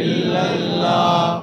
இல்லல்லாஹ்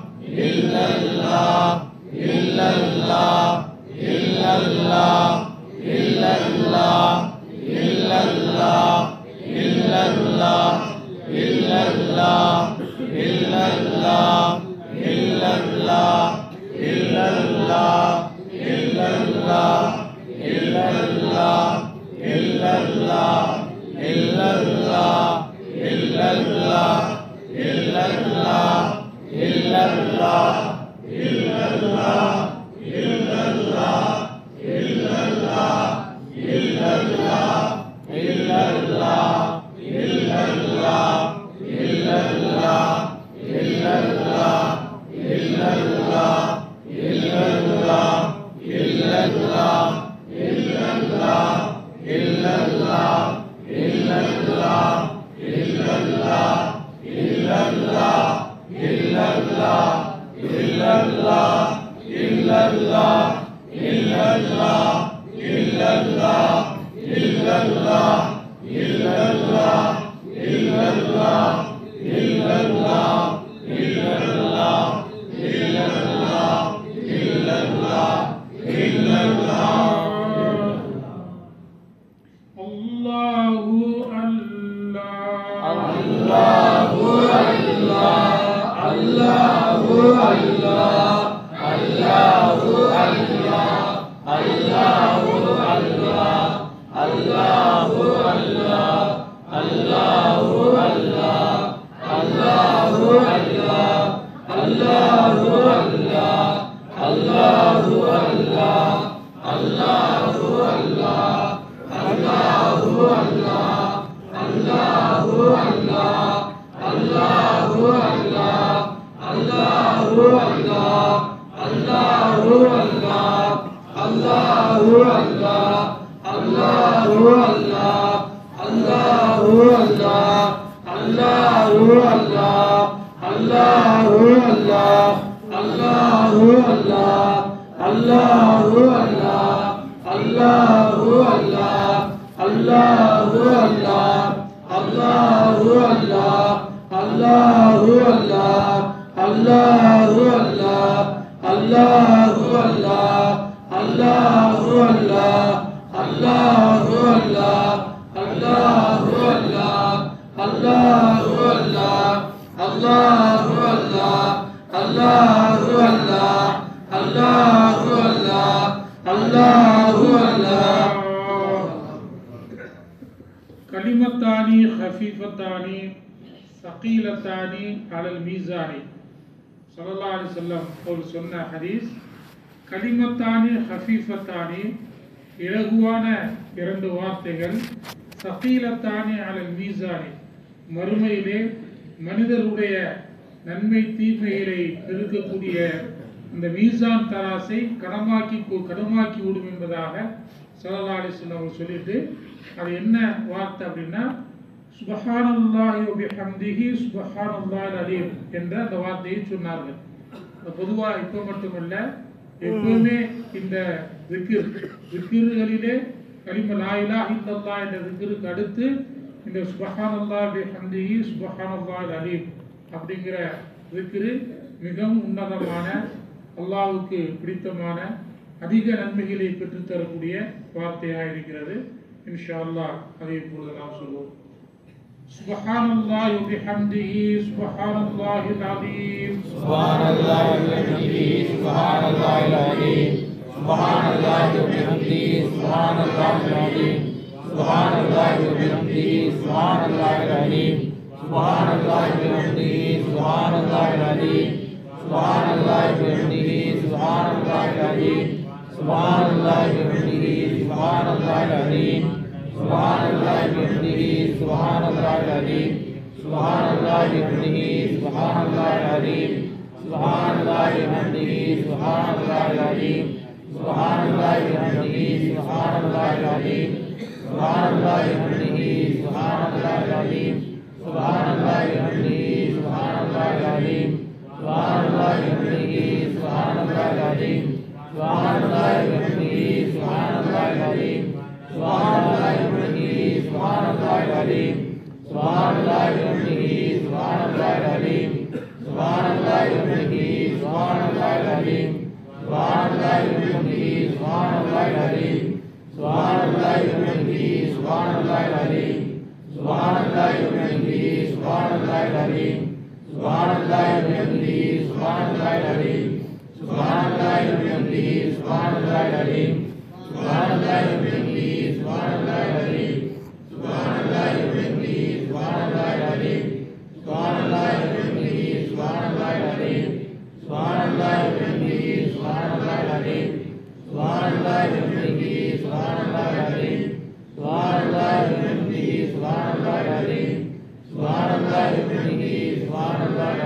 கலிமத்தானி ஹஃபீஃபத்தானி சகீலத்தானி அலல் மீசானி ஸல்லல்லாஹு அலைஹி வஸல்லம் அவர் சொன்ன ஹதீஸ். கலிமத்தானி ஹஃபீஃபத்தானி இலகுவான இரண்டு வார்த்தைகள், சகீலத்தானி அலல் மீசானி மறுமையிலே மனிதருடைய நன்மை தீமைகளை பெருக்கக்கூடிய இந்த மீசான் தராசை கனமாக்கி விடும் என்பதாக ஸல்லல்லாஹு அலைஹி வஸல்லம் அவர் சொல்லிட்டு, அது என்ன வார்த்தை அப்படின்னா சுப்ஹானல்லாஹி வ பிஹம்திஹி சுப்ஹானல்லாஹில் அலீம் என்ற அந்த வார்த்தையை சொன்னார்கள். பொதுவாக இப்போ மட்டுமல்ல, எப்பவுமே இந்த விக்கிர்களிலே கலிமா லா இலாஹ இல்லல்லாஹ் என்ற விக்கிருக்கு அடுத்து இந்த சுப்ஹானல்லாஹி வ பிஹம்திஹி சுப்ஹானல்லாஹில் அலீம் அப்படிங்கிற விக்கிரு மிகவும் உன்னதமான, அல்லாஹ்வுக்கு பிடித்தமான, அதிக நன்மைகளை பெற்றுத்தரக்கூடிய வார்த்தையாக இருக்கிறது. இன்ஷா அல்லாஹ் அதை இப்பொழுது நாம் சொல்வோம். சுப்ஹானல்லாஹி வ பிஹம்திஹி சுப்ஹானல்லாஹில் அலீம் சுப்ஹானல்லாஹி வ பிஹம்திஹி சுப்ஹானல்லாஹில் அலீம் சுப்ஹானல்லாஹி வ பிஹம்திஹி சுப்ஹானல்லாஹில் அலீம் சுப்ஹானல்லாஹி வ பிஹம்திஹி சுப்ஹானல்லாஹில் அலீம் சுப்ஹானல்லாஹி வ பிஹம்திஹி சுப்ஹானல்லாஹில் அலீம் சுப்ஹானல்லாஹி வ பிஹம்திஹி சுப்ஹானல்லாஹில் அலீம் சுப்ஹானல்லாஹி வ பிஹம்திஹி சுப்ஹானல்லாஹில் அலீம் சுப்ஹானல்லாஹி வ பிஹம்திஹி சுப்ஹானல்லாஹில் அலீம் சுப்ஹானல்லாஹி வ பிஹம்திஹி சுப்ஹானல்லாஹில் அலீம் சுப்ஹானல்லாஹி வ பிஹம்திஹி சுப்ஹானல்லாஹில் அலீம் சுப்ஹானல்லாஹி வ பிஹம்திஹி சுப்ஹானல்லாஹில் அலீம் சுப்ஹானல்லாஹி வ பிஹம்திஹி சுப்ஹானல்லாஹில் அலீம் சுப்ஹானல்லாஹி வ பிஹம்திஹி சுப்ஹானல்லாஹில் அலீம் சுப்ஹானல்லாஹி வ பிஹம்திஹி சுப்ஹானல்லாஹில் அலீம் சுப்ஹானல்லாஹி வ பிஹம்திஹி சுப்ஹானல்லாஹில் அலீம் சுப்ஹானல்லாஹி வ பிஹம்திஹி சுப்ஹானல்லாஹில் அலீம் சுப்ஹானல்லாஹி வ பிஹம்திஹி சுப்ஹானல்லாஹில் அலீம் சுப்ஹானல்லாஹி வ பிஹம்திஹி சுப்ஹானல்லாஹில் அலீம் சுப்ஹானல்லாஹி வ பிஹம்திஹி சுப்ஹானல்லாஹில் அலீம் சுப்ஹானல்லாஹி வ பிஹம்திஹி சுப்ஹானல்லாஹில் அலீம் சுப்ஹானல்லாஹி வ பிஹம்திஹி சுப்ஹானல்லாஹில் அலீம் சுப்ஹானல்லாஹி வ பிஹம்திஹி சுப்ஹானல்லாஹில் அலீம் சுப்ஹானல்லாஹி வ பிஹம்திஹி சுப்ஹானல்லாஹில் அலீம் சுப்ஹானல்லாஹி வ பிஹம்திஹி சுப்ஹானல்லாஹில் அலீம் சுப்ஹானல்லாஹி வ பிஹம்திஹி சுப்ஹானல்லாஹில் அலீம் சுப்ஹானல்லாஹி வ பிஹம்திஹி சுப்ஹானல்லாஹில் அலீம் சுப்ஹானல்லாஹி வ பிஹம்திஹி சுப்ஹானல்லாஹில் அலீம் சுப்ஹானல்லாஹி வ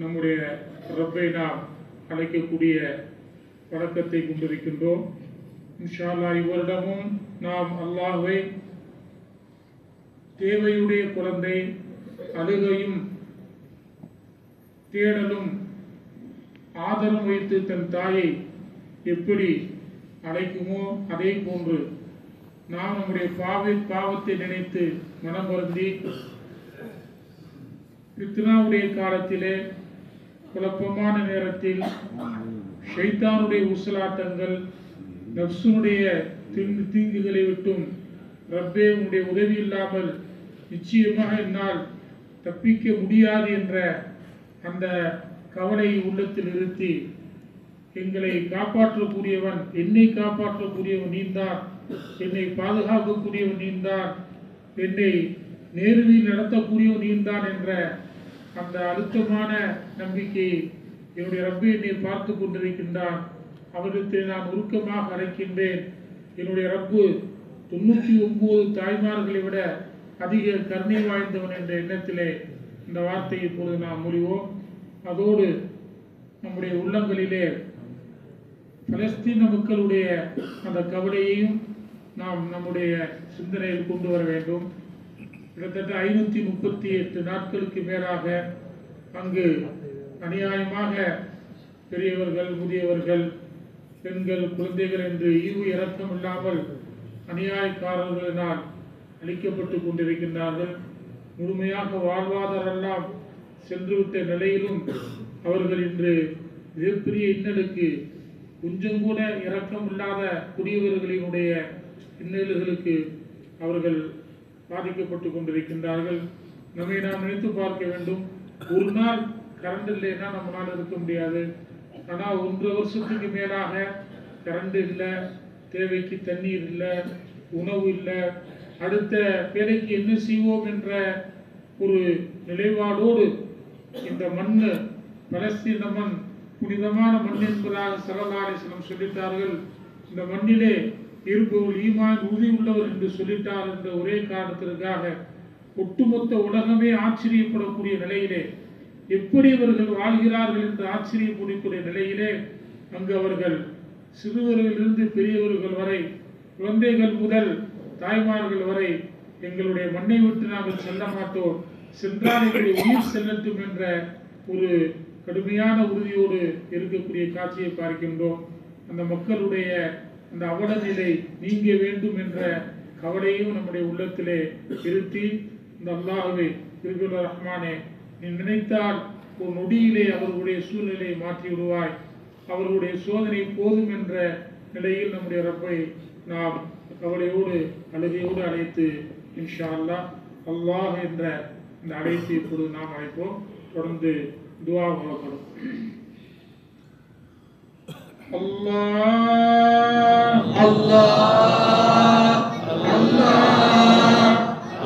நம்முடைய ரப்பை நாம் அழைக்கக்கூடிய வழக்கத்தை கொண்டிருக்கின்றோம். இன்ஷா அல்லாஹ் இவரிடமும் நாம் அல்லாஹ்வை தேவையுடைய குழந்தை, அழுகையும் தேடலும் ஆதரவு வைத்து தன் தாயை எப்படி அழைக்குமோ அதே போன்று நாம் நம்முடைய பாவத்தை நினைத்து மனம் வருந்தி பித்னாவுடைய காலத்திலே குழப்பமான நேரத்தில் ஷைத்தானுடைய ஊசலாட்டங்கள், நப்சுனுடைய தீங்குகளை விட்டும் ரப்பே உன்னுடைய உதவி இல்லாமல் நிச்சயமாக என்னால் தப்பிக்க முடியாது என்ற அந்த கவலையை உள்ளத்தில் நிறுத்தி எங்களை காப்பாற்றக்கூடியவன், என்னை காப்பாற்றக்கூடியவன் நீந்தான், என்னை பாதுகாக்கக்கூடியவன் நீந்தான், என்னை நேர்வழியில் நடத்தக்கூடியவன் நீந்தான் என்ற அந்த அழுத்தமான நம்பிக்கை என்னுடைய ரப்பை என்னை பார்த்து கொண்டிருக்கின்றான். அவரிடத்தில் நான் உருக்கமாக அழைக்கின்றேன். என்னுடைய ரப்பு 99 தாய்மார்களை விட அதிக கருணை வாய்ந்தவன் என்ற எண்ணத்திலே இந்த வார்த்தையை இப்பொழுது நாம் முடிவோம். அதோடு நம்முடைய உள்ளங்களிலே பலஸ்தீன மக்களுடைய அந்த கவலையையும் நாம் நம்முடைய சிந்தனையில் கொண்டு வர வேண்டும். கிட்டத்தட்ட 538 நாட்களுக்கு மேலாக அங்கு அநியாயமாக பெரியவர்கள், முதியவர்கள், பெண்கள், குழந்தைகள் என்று ஈவு இரக்கம் இல்லாமல் அநியாயக்காரர்களினால் அளிக்கப்பட்டு கொண்டிருக்கின்றார்கள். முழுமையாக வாழ்வாதாரெல்லாம் சென்றுவிட்ட நிலையிலும் அவர்கள் இன்று மிகப்பெரிய இன்னலுக்கு, கொஞ்சம் கூட இரக்கம் இல்லாத குடியவர்களினுடைய இன்னல்களுக்கு அவர்கள் பாதிக்கப்பட்டு கொண்டிருக்கின்றார்கள். நம்மை நாம் நினைத்து பார்க்க வேண்டும். ஒரு நாள் கரண்ட் இல்லைன்னா நம்மளால் இருக்க முடியாது. ஆனால் 1.5 வருஷத்துக்கு மேலாக கரண்ட் இல்லை, தேவைக்கு தண்ணீர் இல்லை, உணவு இல்லை, அடுத்த வேலைக்கு என்ன செய்வோம் என்ற ஒரு நிலைப்பாடோடு இந்த மண், பலஸ்தீன மண் புனிதமான மண் என்பதாக ஸல்லல்லாஹு அலைஹி வஸல்லம் சொல்லிட்டார்கள். இந்த மண்ணிலே இருப்பவர் ஈமான் உறுதி உள்ளவர் என்று சொல்லிட்டார் என்ற ஒரே காரணத்திற்காக ஒட்டுமொத்த உலகமே ஆச்சரியப்படக்கூடிய நிலையிலே, எப்படி அவர்கள் வாழ்கிறார்கள் என்று ஆச்சரியப்படக்கூடிய நிலையிலே அங்கு அவர்கள் சிறுவர்களிலிருந்து பெரியவர்கள் வரை, குழந்தைகள் முதல் தாய்மார்கள் வரை எங்களுடைய மண்ணை விட்டு நாங்கள் செல்ல மாட்டோம், சென்றால் எங்களுடைய உயிர் செல்லட்டும் என்ற ஒரு கடுமையான உறுதியோடு இருக்கக்கூடிய காட்சியை பார்க்கின்றோம். அந்த மக்களுடைய அந்த அவல நிலை நீங்க வேண்டும் என்ற கவலையும் நம்முடைய உள்ளத்திலே இருத்தி, இந்த அல்லாஹ்வே இருக்கிற ரஹ்மானே, நீ நினைத்தால் ஒரு நொடியிலே அவர்களுடைய சூழ்நிலையை மாற்றி விடுவாய், அவர்களுடைய சோதனை போதும் என்ற நிலையில் நம்முடைய ரப்பை நாம் கவலையோடு அழுகையோடு அழைத்து இன்ஷா அல்லாஹ் அல்லாஹ் என்ற இந்த அழைத்து இப்பொழுது நாம் அழைப்போம். தொடர்ந்து துஆ ஓதப்படும். அல்லாஹ் அல்லாஹ் அல்லாஹ்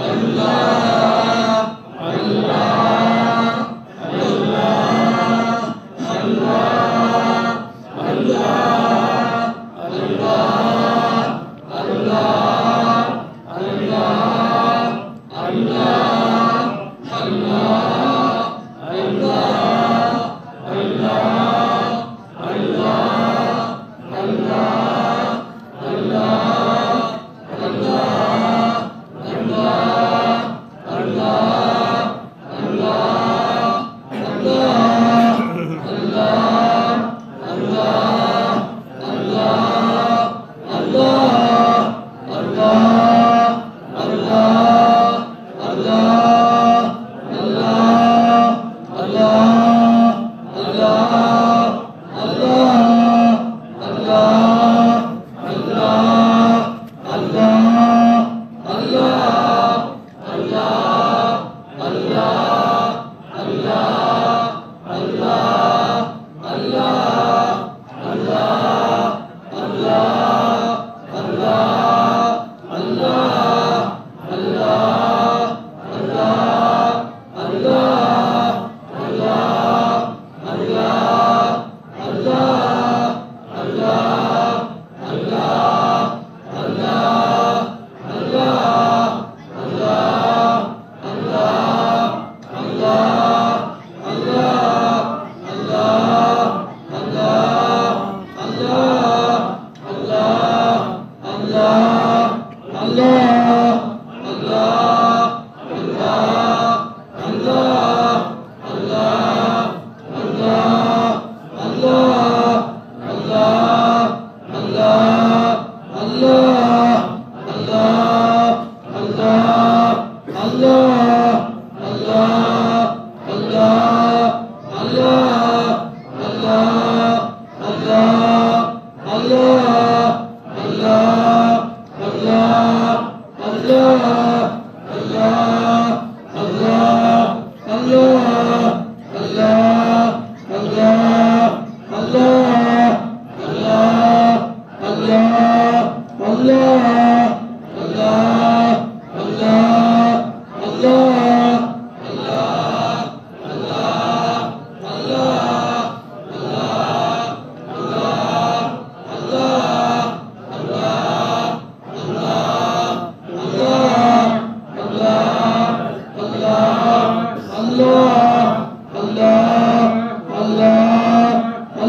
அல்லாஹ் அல்லாஹ் அல்லாஹ் அல்லாஹ் அல்லாஹ் அல்லாஹ் அல்லாஹ் அல்லாஹ் அல்லாஹ் அல்லாஹ்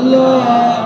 الله